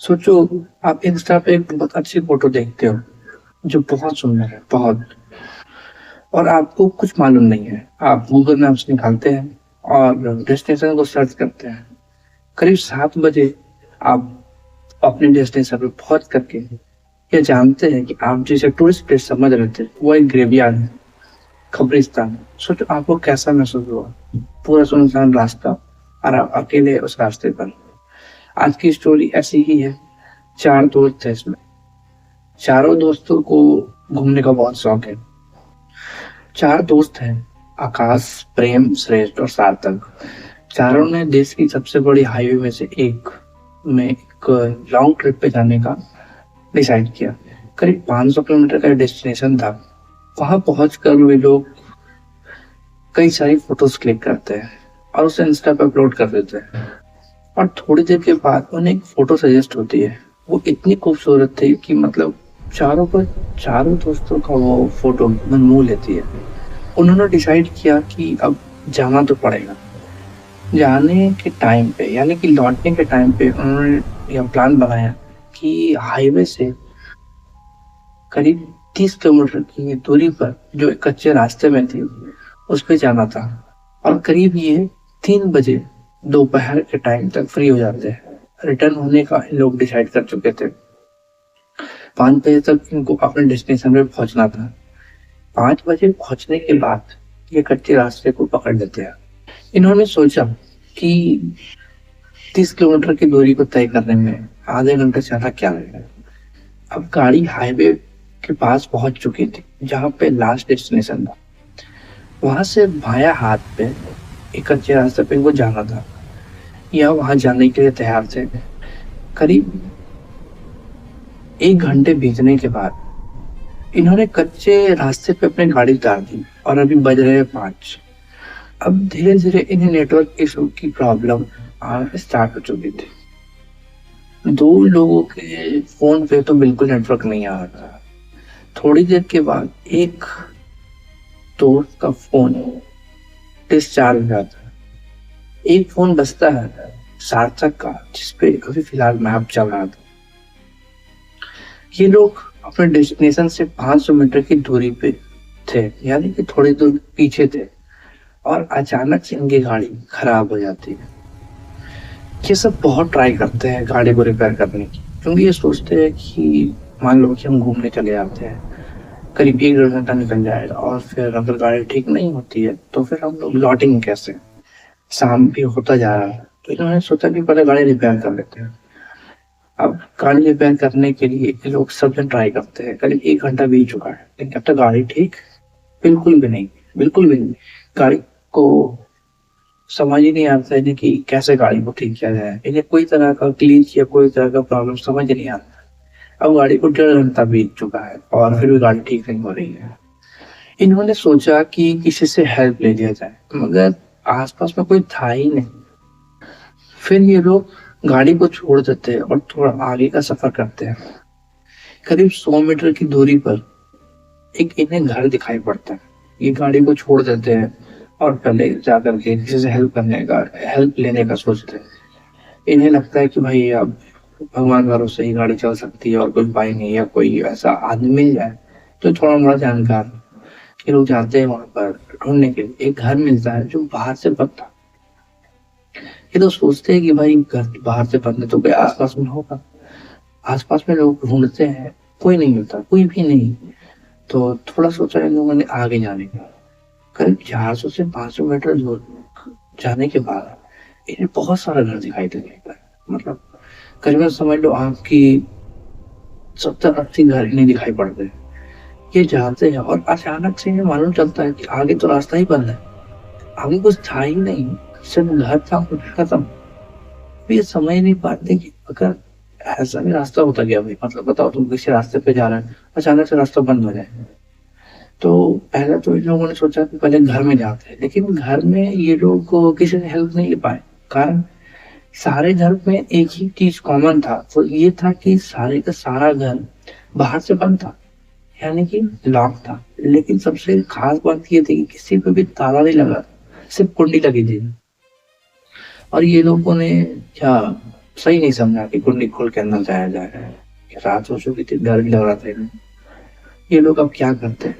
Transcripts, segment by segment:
सोचो, आप इंस्टा पे एक बहुत अच्छी फोटो देखते हो जो बहुत सुंदर है, बहुत। और आपको कुछ मालूम नहीं है। आप गूगल मैप्स निकालते हैं और डेस्टिनेशन को सर्च करते हैं। करीब 7 बजे आप अपने डेस्टिनेशन पर पहुंच करके ये जानते हैं कि आप जिसे टूरिस्ट प्लेस समझ रहे थे वो एक ग्रेवयार्ड है, कब्रिस्तान है। सोचो आपको कैसा महसूस हुआ। पूरा सुनसान रास्ता और आप अकेले उस रास्ते पर। आज की स्टोरी ऐसी ही है। चार दोस्त थे इसमें। चारों दोस्तों को घूमने का बहुत शौक है। चार दोस्त हैं, आकाश, प्रेम, श्रेष्ठ और सार्थक। चारों ने देश की सबसे बड़ी हाईवे में से एक लॉन्ग ट्रिप पे जाने का डिसाइड किया। करीब 500 किलोमीटर का डेस्टिनेशन था। वहां पहुंचकर वे लोग कई सारी फोटोज क्लिक करते हैं और उसे इंस्टा पे अपलोड कर देते हैं। और थोड़ी देर के बाद उन्हें एक फोटो सजेस्ट होती है। वो इतनी खूबसूरत थी कि मतलब चारों पर चारों दोस्तों का वो फोटो मन मोह लेती है। उन्होंने डिसाइड किया कि अब जाना तो पड़ेगा। जाने के टाइम पे यानी कि लौटने के टाइम पे उन्होंने यह प्लान बनाया कि हाईवे से करीब 30 किलोमीटर की दूरी पर जो एक कच्चे रास्ते में थी उस पे जाना था। और करीब ये 3 बजे दोपहर के टाइम तक फ्री हो जाते हैं। रिटर्न होने का इन लोग डिसाइड कर चुके थे। 5 बजे तक इनको अपने डेस्टिनेशन पे पहुंचना था। 5 बजे पहुंचने के बाद ये कच्चे रास्ते को पकड़ लेते हैं। इन्होंने सोचा कि 30 किलोमीटर की दूरी को तय करने में आधे घंटे से ज्यादा क्या लगेगा। अब गाड़ी हाईवे के पास पहुंच चुकी थी जहां पे लास्ट डेस्टिनेशन था। वहां से बायां हाथ पे एक कच्चे रास्ते पे इनको जाना था। या वहां जाने के लिए तैयार थे। करीब 1 घंटे बीतने के बाद इन्होंने कच्चे रास्ते पे अपनी गाड़ी उतार दी और अभी बज रहे हैं 5। अब धीरे धीरे इन्हें नेटवर्क इशू की प्रॉब्लम स्टार्ट हो चुकी थी। दो लोगों के फोन पे तो बिल्कुल नेटवर्क नहीं आ रहा था। थोड़ी देर के बाद एक दोस्त का फोन डिस्चार्ज हो जाता है। एक फोन बजता है सार्थक का, जिसपे अभी फिलहाल मैप चल रहा था। ये लोग अपने डेस्टिनेशन से 500 मीटर की दूरी पे थे, यानी कि थोड़ी दूर पीछे थे। और अचानक से इनकी गाड़ी खराब हो जाती है। ये सब बहुत ट्राई करते हैं गाड़ी को रिपेयर करने की, क्योंकि ये सोचते हैं कि मान लो कि हम घूमने चले जाते हैं, करीब 1 डेढ़ घंटा निकल जाएगा और फिर अगर गाड़ी ठीक नहीं होती है तो फिर हम लोग लौटेंगे कैसे। शाम भी होता जा रहा है तो इन्होंने सोचा कि पहले गाड़ी रिपेयर कर लेते हैं। अब गाड़ी रिपेयर करने के लिए ये लोग सब जन ट्राई करते हैं। करीब 1 घंटा बीत चुका है लेकिन अब तक गाड़ी ठीक बिल्कुल भी नहीं, बिल्कुल भी नहीं। गाड़ी को समझ ही नहीं आता है कि कैसे गाड़ी को ठीक किया जाए। इन्हें कोई तरह का ग्लिच या कोई तरह का प्रॉब्लम समझ नहीं आता। अब गाड़ी को 1.5 घंटा बीत चुका है और फिर भी गाड़ी ठीक नहीं हो रही है। इन्होंने सोचा कि किसी से हेल्प ले लिया जाए, मगर आसपास में कोई था ही नहीं। फिर ये लोग गाड़ी को छोड़ देते हैं और थोड़ा आगे का सफर करते हैं। करीब 100 मीटर की दूरी पर एक इन्हें घर दिखाई पड़ता है। ये गाड़ी को छोड़ देते हैं और पहले जाकर के किसी से हेल्प लेने का सोचते हैं। इन्हें लगता है कि भाई अब भगवान भरोसे ही गाड़ी चल सकती है और कोई उपाय नहीं है, कोई ऐसा आदमी मिल जाए तो थोड़ा मोड़ा जानकार। ये लोग जाते हैं वहां पर ढूंढने के लिए। एक घर मिलता है जो बाहर से बंद था। ये तो सोचते हैं कि भाई घर बाहर से बंद है तो कोई आसपास में होगा। आसपास में लोग ढूंढते हैं, कोई नहीं मिलता, कोई भी नहीं। तो थोड़ा सोचा इन लोगों ने आगे जाने का। करीब 400 से 500 मीटर दूर जाने के बाद इन्हें बहुत सारा घर दिखाई देने लगा। मतलब करीबन समझ लो आपकी 70-80 घर इन्हें दिखाई पड़ते हैं। ये जाते हैं और अचानक से इन्हें मालूम चलता है कि आगे तो रास्ता ही बंद है। आगे कुछ था ही नहीं, सिर्फ घर था, कुछ खत्म। ये समझ नहीं पाते कि अगर ऐसा भी रास्ता होता गया भाई, मतलब बताओ तुम किसी रास्ते पे जा रहे हैं, अचानक से रास्ता बंद हो जाए। तो पहले तो इन लोगों ने सोचा कि पहले घर में जाते हैं, लेकिन घर में ये लोग को किसी ने हेल्प नहीं ले पाए। कारण सारे घर में एक ही चीज कॉमन था, वो ये था कि सारे का सारा घर बाहर से बंद था, यानी कि लॉक था। लेकिन सबसे खास बात ये थी कि किसी पे भी ताला नहीं लगा, सिर्फ कुंडी लगी थी। और ये लोगों ने क्या सही नहीं समझा कि कुंडी खोल के अंदर जाया जाए। रात हो चुकी थी, डर भी लग रहा था इन्हें। ये लोग अब क्या करते,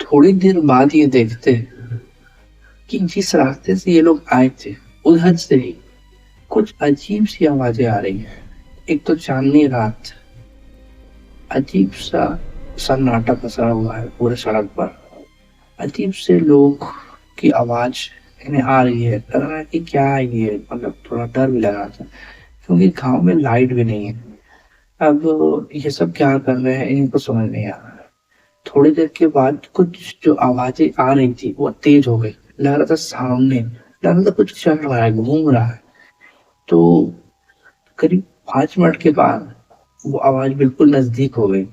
थोड़ी देर बाद ये देखते कि जिस रास्ते से ये लोग आए थे उधर से ही कुछ अजीब सी आवाजें आ रही हैं। एक तो चांदनी रात, अजीब सा सन्नाटा पसरा हुआ है पूरे सड़क पर। अजीब से लोग की आवाज इन्हें आ रही है। लग रहा है कि क्या है ये, मतलब थोड़ा डर भी लग रहा था क्योंकि गांव में लाइट भी नहीं है। अब ये सब क्या कर रहे हैं इनको समझ नहीं आ रहा है। थोड़ी देर के बाद कुछ जो आवाजें आ रही थी वो तेज हो गई। लग रहा था सामने, लग रहा था कुछ चल रहा है, घूम रहा है। तो करीब 5 मिनट के बाद वो आवाज बिल्कुल नजदीक हो गई।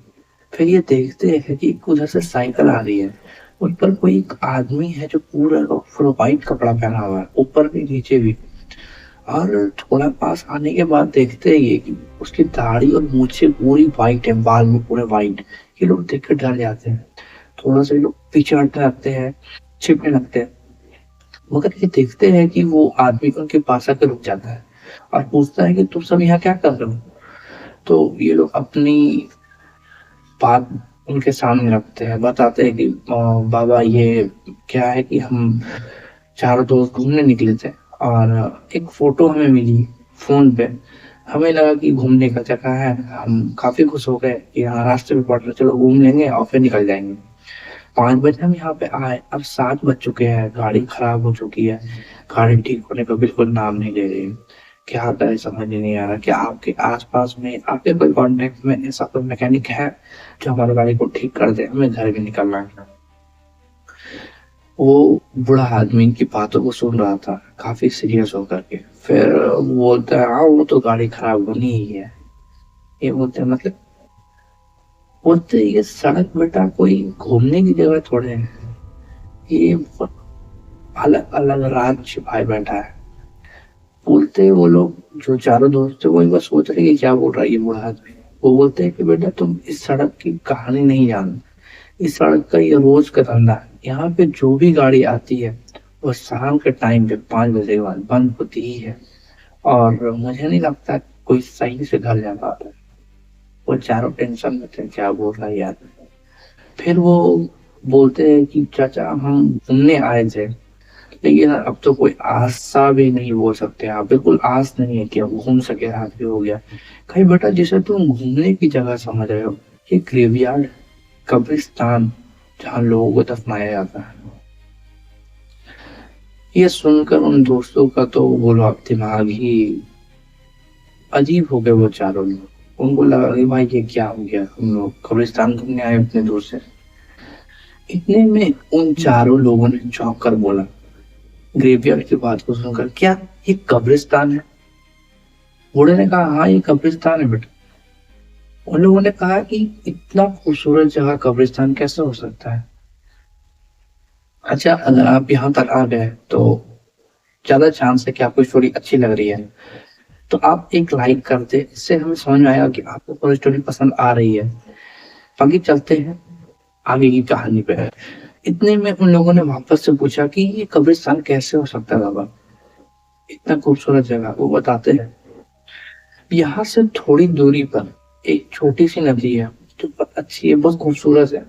फिर ये देखते हैं कि उधर से साइकिल आ रही है। उन पर कोई एक आदमी है जो पूरा व्हाइट कपड़ा पहना हुआ है, ऊपर भी नीचे भी। और थोड़ा पास आने के बाद देखते ही कि उसकी दाढ़ी और मूछें पूरी व्हाइट है, बाल भी पूरे व्हाइट। ये लोग देख कर डर जाते हैं। थोड़ा सा ये लोग पीछे हटने लगते हैं, छिपने लगते हैं। मगर ये देखते हैं कि वो आदमी उनके पास आकर रुक जाता है और पूछता है कि तुम सब यहाँ क्या कर रहे हो। तो ये लोग अपनी बात उनके सामने रखते हैं, बताते हैं कि बाबा ये क्या है कि हम चारों दोस्त घूमने निकले थे और एक फोटो हमें मिली फोन पे। हमें लगा कि घूमने का जगह है, हम काफी खुश हो गए कि यहाँ रास्ते में पड़ रहे, चलो घूम लेंगे और फिर निकल जाएंगे। 5 बजे हम यहाँ पे आए, अब 7 बज चुके हैं, गाड़ी खराब हो चुकी है। गाड़ी ठीक होने का बिल्कुल नाम नहीं ले रही। क्या करे समझ ही नहीं आ रहा। क्या आपके आसपास में, आपके कोई कांटेक्ट में ऐसा कोई मैकेनिक है जो हमारी गाड़ी को ठीक कर दे, हमें घर भी निकलना है। वो बूढ़ा आदमी की बातों को सुन रहा था काफी सीरियस होकर के। फिर वो बोलता है हाँ वो तो गाड़ी खराब होनी ही है। ये बोलते हैं मतलब, बोलते ये सड़क बेटा कोई घूमने की जगह थोड़े है, ये अलग अलग राज्य भाई बैठा है। बोलते वो लोग जो चारों दोस्त थे वही बस सोच रहे कि क्या बोल रहा है ये बूढ़ा आदमी। वो बोलते हैं कि बेटा तुम इस सड़क की कहानी नहीं जानते। इस सड़क का ये रोज का धंधा है। यहाँ पे जो भी गाड़ी आती है वो शाम के टाइम पे 5 बजे के बाद बंद होती ही है। और मुझे नहीं लगता कोई सही से घर जा पाता है। वो चारों टेंशन में थे क्या बोल रहा है यार। फिर वो बोलते हैं कि चाचा हम घूमने आए थे, लेकिन अब तो कोई आशा भी नहीं बोल सकते आप, बिल्कुल आस नहीं है कि अब घूम सके, रात भी हो गया। कहीं बेटा जिसे तुम घूमने की जगह समझ रहे हो, ये ग्रेवयार्ड, कब्रिस्तान जहाँ लोगों को दफनाया जाता है। ये सुनकर उन दोस्तों का तो बोलो दिमाग ही अजीब हो गए। वो चारों लोग, उनको लगा कि भाई ये क्या हो गया, हम लोग कब्रिस्तान घूमने आए इतने दूर से। इतने में उन चारों लोगों ने चौंक कर बोला ग्रेवयार्ड की बात को सुनकर, क्या ये कब्रिस्तान है? बूढ़े ने कहा हाँ ये कब्रिस्तान है बेटा। उन लोगों ने कहा कि इतना खूबसूरत जगह कब्रिस्तान कैसे हो सकता है। अच्छा अगर आप यहाँ तक आ गए तो ज्यादा चांस है कि आपको स्टोरी अच्छी लग रही है, तो आप एक लाइक कर दे, इससे हमें समझ में आएगा कि आपको पूरी स्टोरी पसंद आ रही है। बाकी चलते हैं आगे की कहानी पे। इतने में उन लोगों ने वापस से पूछा कि ये कब्रिस्तान कैसे हो सकता है बाबा, इतना खूबसूरत जगह। वो बताते हैं यहाँ से थोड़ी दूरी पर एक छोटी सी नदी है जो बहुत अच्छी है, बहुत खूबसूरत है।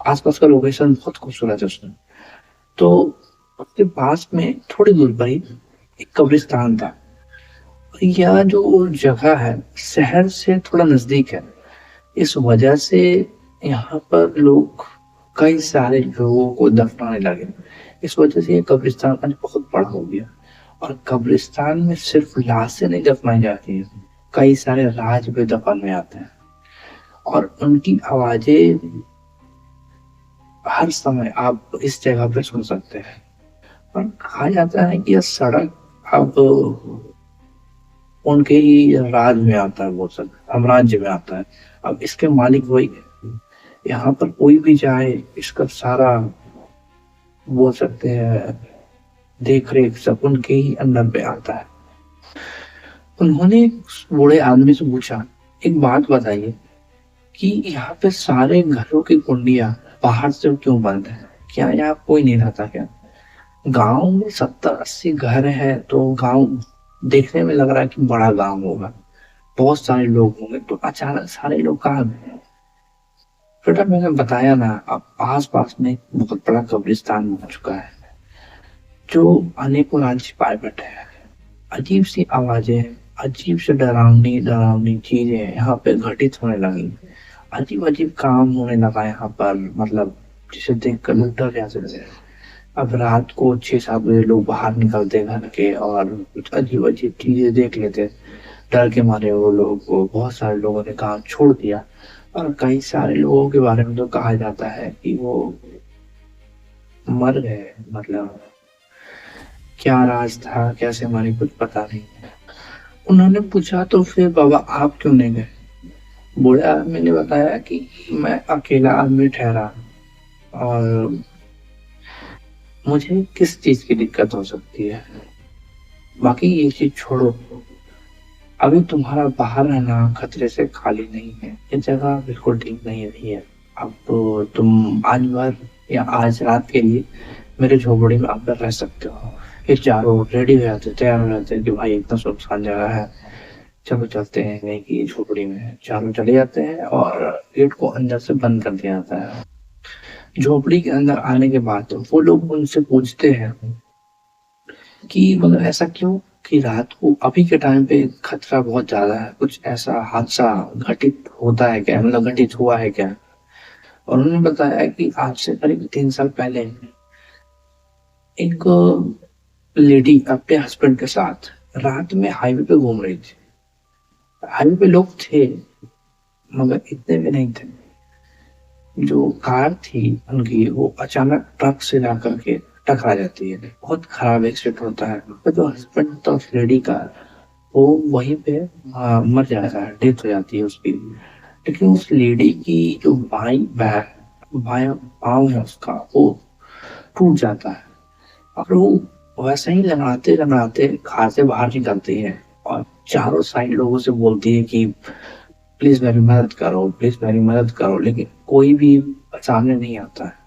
आसपास का लोकेशन बहुत खूबसूरत है उसमें। तो उसके पास में थोड़ी दूर पर ही एक कब्रिस्तान था। यह जो जगह है शहर से थोड़ा नजदीक है, इस वजह से यहाँ पर लोग, कई सारे लोगों को दफनाने लगे। इस वजह से ये कब्रिस्तान आज बहुत बड़ा हो गया। और कब्रिस्तान में सिर्फ लाशें नहीं दफनाई जाती है, कई सारे राज भी दफन में आते हैं और उनकी आवाजें हर समय आप इस जगह पे सुन सकते हैं। और कहा जाता है कि यह सड़क अब उनके ही राज में आता है, वो सब साम्राज्य में आता है। अब इसके मालिक वही है। यहाँ पर कोई भी जाए इसका सारा बोल सकते हैं देख रेख सब उनके ही अंदर पे आता है। उन्होंने उस बूढ़े आदमी से पूछा एक बात बताइए कि यहाँ पे सारे घरों की कुंडियां बाहर से क्यों बंद है, क्या यहाँ कोई नहीं रहता क्या? गांव में 70-80 घर है तो गांव देखने में लग रहा है कि बड़ा गांव होगा, बहुत सारे लोग होंगे, तो अचानक सारे लोग कहाँ गए? बेटा मैंने बताया ना, अब आस पास में एक बहुत बड़ा कब्रिस्तान बन चुका है, जो अनेकों लाल छिपाए बैठे हैं। अजीब सी आवाजें, अजीब से डरावनी डरावनी चीजें यहाँ पे घटित होने लगी। अजीब अजीब काम होने लगा यहाँ पर, मतलब जिसे देख कर लोग डर जाते थे। अब रात को 6-7 बजे लोग बाहर निकलते घर के और कुछ अजीब अजीब चीजें देख लेते। डर के मारे वो लोग, वो बहुत सारे लोगों ने काम छोड़ दिया। और कई सारे लोगों के बारे में तो कहा जाता है कि वो मर गए, मतलब क्या राज था, कैसे मरे कुछ पता नहीं। उन्होंने पूछा तो फिर बाबा आप क्यों नहीं गए? बूढ़े आदमी ने बताया कि मैं अकेला आदमी ठहरा और मुझे किस चीज की दिक्कत हो सकती है, बाकी ये चीज छोड़ो। अभी तुम्हारा बाहर रहना खतरे से खाली नहीं है, ये जगह बिल्कुल ठीक नहीं रही है। अब तो तुम आज भर या आज रात के लिए मेरे झोपड़ी में आकर रह सकते हो। ये चारों रेडी हो जाते, तैयार हो जाते हैं कि भाई इतना सुनसान जगह है, चलो चलते हैं नहीं कि झोपड़ी में। चारों चले जाते हैं और गेट को अंदर से बंद कर दिया जाता है। झोपड़ी के अंदर आने के बाद वो लोग उनसे पूछते हैं कि मतलब ऐसा क्यों, कि रात को अभी के टाइम पे खतरा बहुत ज्यादा है, कुछ ऐसा हादसा घटित होता है क्या, मतलब घटित हुआ है क्या? और उन्होंने बताया कि आज से करीब 3 साल पहले एक लेडी अपने हस्बैंड के साथ रात में हाईवे पे घूम रही थी। हाईवे पे लोग थे मगर इतने भी नहीं थे। जो कार थी उनकी वो अचानक ट्रक से जा करके टकरा जाती है, बहुत खराब एक्सीडेंट होता है। तो जो हस्बैंड था उस लेडी का, वो वहीं पे मर जाता है, डेथ हो जाती है उसकी। लेकिन उस लेडी की जो बायां पाँव है उसका, वो टूट जाता है। और वो वैसे ही लगाते लगाते कार से बाहर निकलती है और चारों साइड लोगों से बोलती है कि प्लीज मेरी मदद करो, प्लीज मेरी मदद करो, लेकिन कोई भी सामने नहीं आता है।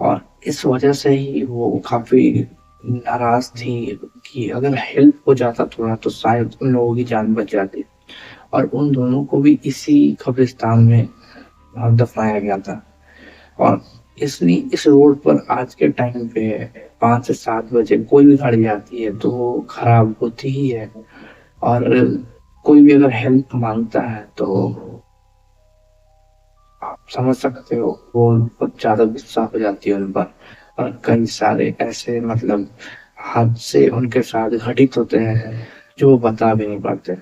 और इस वजह से ही वो काफी नाराज थी कि अगर हेल्प हो जाता थोड़ा तो शायद उन लोगों की जान बच जाती। और उन दोनों को भी इसी कब्रिस्तान में दफनाया गया था। और इसलिए इस रोड पर आज के टाइम पे 5 से 7 बजे कोई भी गाड़ी आती है तो वो खराब होती ही है। और कोई भी अगर हेल्प मांगता है तो आप समझ सकते हो वो बहुत ज्यादा गुस्सा हो जाती है उन पर। और कई सारे ऐसे मतलब हादसे उनके साथ घटित होते हैं जो वो बता भी नहीं पाते।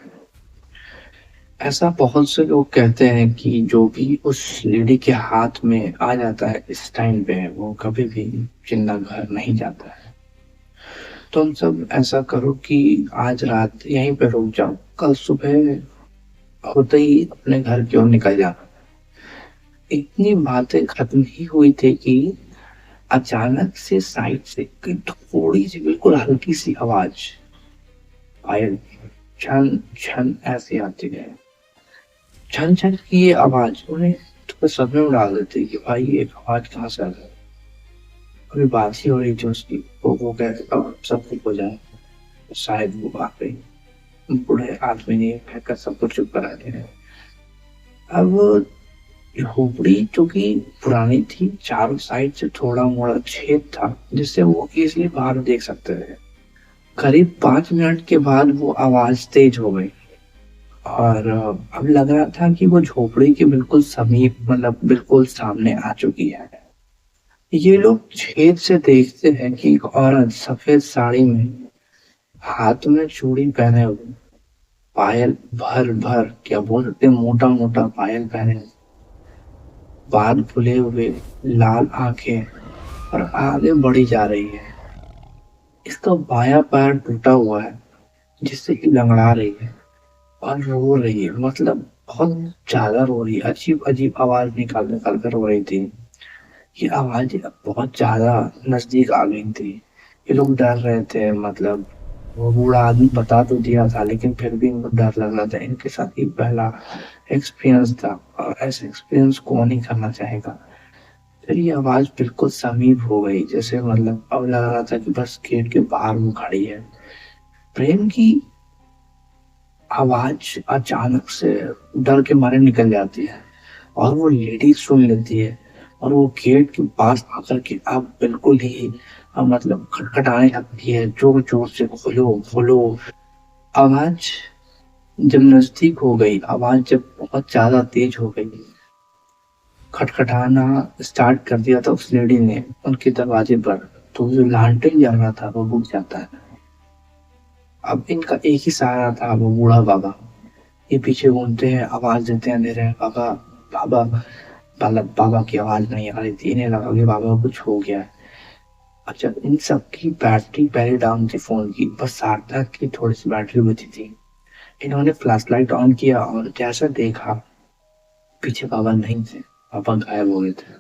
ऐसा बहुत से लोग कहते हैं कि जो भी उस लेडी के हाथ में आ जाता है इस टाइम पे वो कभी भी जिंदा घर नहीं जाता है। तुम सब ऐसा करो कि आज रात यहीं पे रुक जाओ, कल सुबह होते ही अपने घर की ओर निकल जाना। इतनी बातें खत्म ही हुई थी कि अचानक से साइड से कोई थोड़ी सी बिल्कुल हल्की सी आवाज आयल छन छन ऐसी आती है। छन छन की ये आवाज उन्हें थोड़ा सदमे में डाल देती है कि भाई ये आवाज कहाँ से आ रही है। अभी बात ही हो रही थी उसकी, तो वो कहते अब सब चुप हो जाए, शायद वो वाकई बूढ़े आदमी ने कहकर सब कुछ चुप करा दिया। अब झोपड़ी जो कि पुरानी थी, चारों साइड से थोड़ा मोड़ा छेद था जिससे वो इजिली बाहर देख सकते थे। करीब 5 मिनट के बाद वो आवाज तेज हो गई और अब लग रहा था कि वो झोपड़ी के बिल्कुल समीप, मतलब बिल्कुल सामने आ चुकी है। ये लोग छेद से देखते हैं कि एक औरत सफेद साड़ी में, हाथ में चूड़ी पहने हुए, पायल भर भर क्या बोल सकते हैं, मोटा मोटा पायल पहने, बाल फुले हुए, लाल आंखें और आगे बढ़ी जा रही है। इसका बायां पैर टूटा हुआ है जिससे कि लंगड़ा रही है और रो रही है, मतलब बहुत ज्यादा रो रही है, अजीब अजीब आवाज निकाल निकाल कर रो रही थी। ये आवाज बहुत ज्यादा नजदीक आ गई थी। ये लोग डर रहे थे, मतलब वो बूढ़ा आदमी बता तो दिया था लेकिन फिर भी इनको डर लग रहा था। इनके साथ ही पहला एक्सपीरियंस था और ऐसे एक्सपीरियंस कौन ही करना चाहेगा। फिर ये आवाज बिल्कुल समीप हो गई, जैसे मतलब अब लग रहा था कि बस गेट के बाहर वो खड़ी है। प्रेम की आवाज अचानक से डर के मारे निकल जाती है और वो लेडी सुन लेती है और वो गेट के पास आकर के अब बिल्कुल ही मतलब खटखटाने लगती है, जोर जोर से खोलो खोलो। आवाज जब नजदीक हो गई, आवाज जब बहुत ज्यादा तेज हो गई, खटखटाना स्टार्ट कर दिया था उस लेडी ने उनके दरवाजे पर, तो जो लालटेन जल रहा था वो बुझ जाता है। अब इनका एक ही सहारा था, वो बूढ़ा बाबा। ये पीछे घूमते हैं, आवाज देते हैं अंधेरे में, बाबा बाबा। बाबा की आवाज नहीं आ रही थी, इन्हें लगा कि बाबा को कुछ हो गया है। अच्छा, इन सबकी बैटरी पहले डाउन थी फोन की, बस सार्थक की थोड़ी सी बैटरी बची थी। इन्होंने फ्लैश लाइट ऑन किया और जैसा देखा, पीछे बाबा नहीं थे, पापा गायब हो गए थे।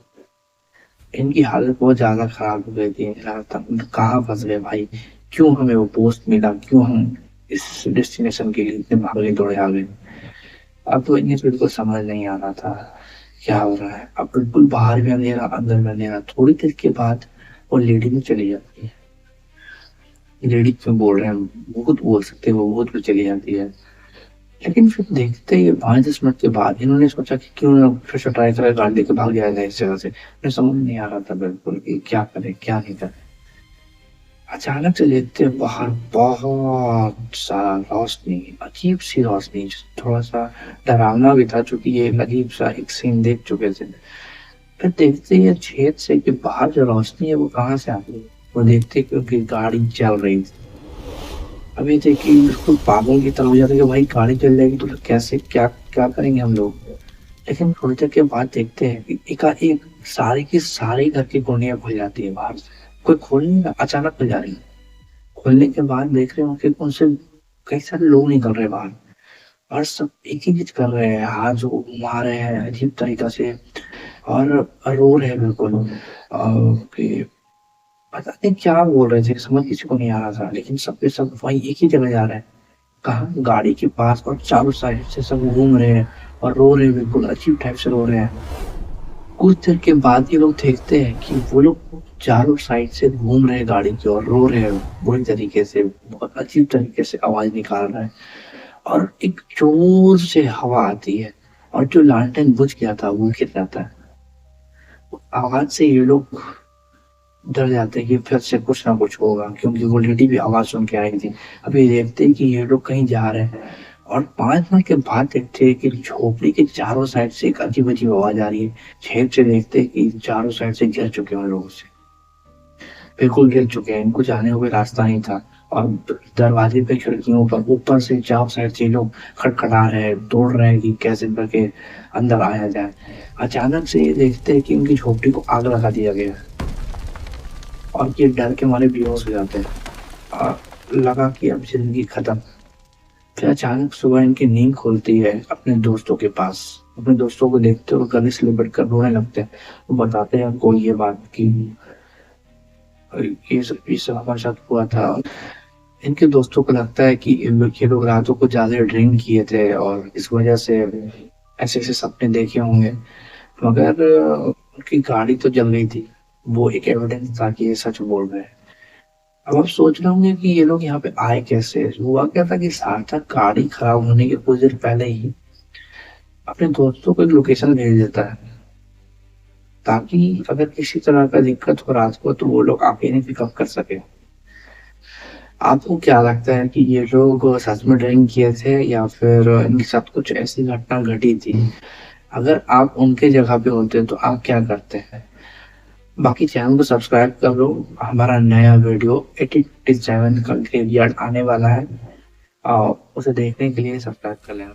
इनकी हालत बहुत ज्यादा खराब हो गई थी, इन्हें लगा था कहाँ फंस गए भाई, क्यों हमें वो पोस्ट मिला, क्यों हम इस डेस्टिनेशन के लिए इतने भागे दौड़े आ गए। अब तो इन्हें बिल्कुल समझ नहीं आ रहा था क्या हो रहा है। अब बिल्कुल बाहर भी अंधेरा, अंदर भी अंधेरा। थोड़ी देर के बाद वो लेडी भी चली जाती है। लेडी क्यों बोल रहे हैं, बहुत बोल सकते हैं, वो बहुत भी चली जाती है। लेकिन फिर देखते ही 5-10 मिनट के बाद इन्होंने सोचा कि क्यों ना फिर से ट्राई करें, गाड़ी लेके भाग जाएगा इस जगह से। उन्हें समझ नहीं आ रहा था बिल्कुल कि क्या करे क्या नहीं करे। अचानक से देखते हैं बाहर बहुत सारा रोशनी, अजीब सी रोशनी, थोड़ा सा डरावना भी था चूंकि ये अजीब सा एक सीन देख चुके थे। फिर देखते ही छेद से कि बाहर जो रोशनी है वो कहाँ से आ रही है। वो देखते कि उनकी गाड़ी चल रही थी। अभी देखिए बिल्कुल पागल की तरह हो जाता है कि भाई गाड़ी चल जाएगी तो कैसे क्या क्या करेंगे हम लोग। लेकिन थोड़ी देर के बाद देखते हैं कि एकाएक सारी की सारी घर की कुंडियां खुल जाती है बाहर से। कोई खोल नहीं रहा, अचानक खुल जा रही है। खोलने के बाद देख रहे हो कि उनसे कई सारे लोग निकल रहे हैं बाहर और सब एक ही चीज कर रहे हैं, हाथ जो घुमा रहे हैं अजीब तरीका से और रो रहे हैं बिल्कुल। कि पता नहीं क्या बोल रहे थे, समझ किसी को नहीं आ रहा था, लेकिन सब के सब वही एक ही जगह जा रहे हैं। कहाँ, गाड़ी के पास, और चारों साइड से सब घूम रहे हैं और रो रहे हैं, बिल्कुल अजीब टाइप से रो रहे हैं। कुछ देर के बाद ये लोग देखते हैं कि वो लोग चारों साइड से घूम रहे हैं गाड़ी की और रो रहे हैं बुरी तरीके से, बहुत अजीब तरीके से आवाज निकाल रहे हैं और एक जोर से हवा आती है और जो लालटेन बुझ गया था वो गिर जाता है। आवाज से ये लोग डर जाते हैं कि फिर से कुछ ना कुछ होगा, क्योंकि वो लेडी भी आवाज सुन के आई थी। अभी देखते हैं कि ये लोग कहीं जा रहे हैं और 5 मिनट के बाद देखते हैं कि झोपड़ी के चारों साइड से एक अजीब अजीब आवाज आ रही है। छेद से देखते हैं कि चारों साइड से गिर चुके हैं लोग से, बिल्कुल गिर चुके हैं, इनको जाने हुए रास्ता नहीं था। और दरवाजे पे, खिड़कियों पर, ऊपर से चारों साइड से लोग खटखटा रहे हैं, दौड़ रहे हैं कि कैसे करके अंदर आया जाए। अचानक से ये देखते हैं कि उनकी झोपड़ी को आग लगा दिया गया है और ये डर के मारे बेहोश हो जाते हैं और लगा कि अब जिंदगी खत्म। फिर अचानक सुबह इनकी नींद खुलती है अपने दोस्तों के पास। अपने दोस्तों को देखते और गले से लिपट कर रोने लगते हैं। वो बताते हैं कोई ये बात कि ये सब हमारे साथ हुआ था। इनके दोस्तों को लगता है कि ये लोग रातों को ज्यादा ड्रिंक किए थे और इस वजह से ऐसे ऐसे सपने देखे होंगे। मगर उनकी गाड़ी तो जल गई थी, वो एक एविडेंस था कि ये सच बोल रहे हैं। अब आप सोच रहे होंगे कि ये लोग यहाँ पे आए कैसे। हुआ क्या था कि सार्थक गाड़ी खराब होने के कुछ देर पहले ही अपने दोस्तों को एक लोकेशन भेज देता है, ताकि अगर किसी तरह का दिक्कत हो रात को तो वो लोग आके इन्हें पिकअप कर सके। आपको क्या लगता है कि ये लोग सच में ड्रिंक किए थे या फिर इनके साथ कुछ ऐसी घटना घटी थी? अगर आप उनके जगह पे होते तो आप क्या करते हैं? बाकी चैनल को सब्सक्राइब कर लो, हमारा नया वीडियो 87 का ग्रेवयार्ड आने वाला है और उसे देखने के लिए सब्सक्राइब कर लेना।